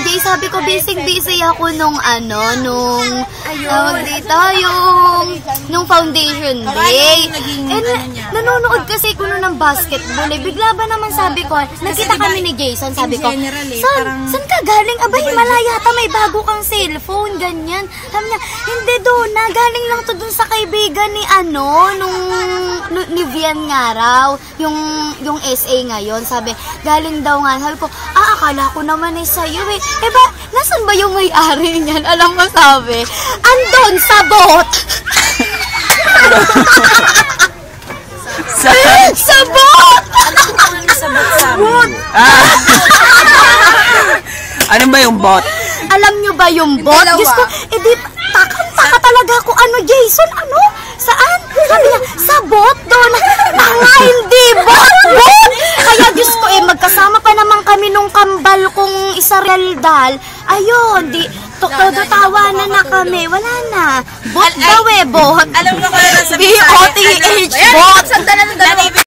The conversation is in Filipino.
Jay, sabi ko, busy ako nung tawag dito, nung foundation day. Nanonood kasi ko ng basketball. Bigla ba naman sabi ko, nakita kami ni Jason, sabi ko, saan ka galing? Aba, Himalaya yata, may bago kang cellphone, ganyan. Sabi niya, hindi doon na, galing lang to dun sa kaibigan ni ni Vian nga raw, yung SA ngayon, sabi, galing daw nga. Sabi ko, akala ko naman sa'yo eh. Ba, nasan ba yung may-ari niyan? Alam mo, sabi, andon sa bot! Sa bot! Sa bot. Ano ba yung bot? Alam nyo ba yung bot? Diyos ko, taka talaga ako. Jason? Saan? Sabi niya, sa bot doon. Hindi bot! Kaya Diyos ko magkasama pa naman kami nung kambal kong isa realdal. Ayun, todo tawanan na kami. Wala na. Bot daw bot. Alam mo ko na B-O-T-H, bot.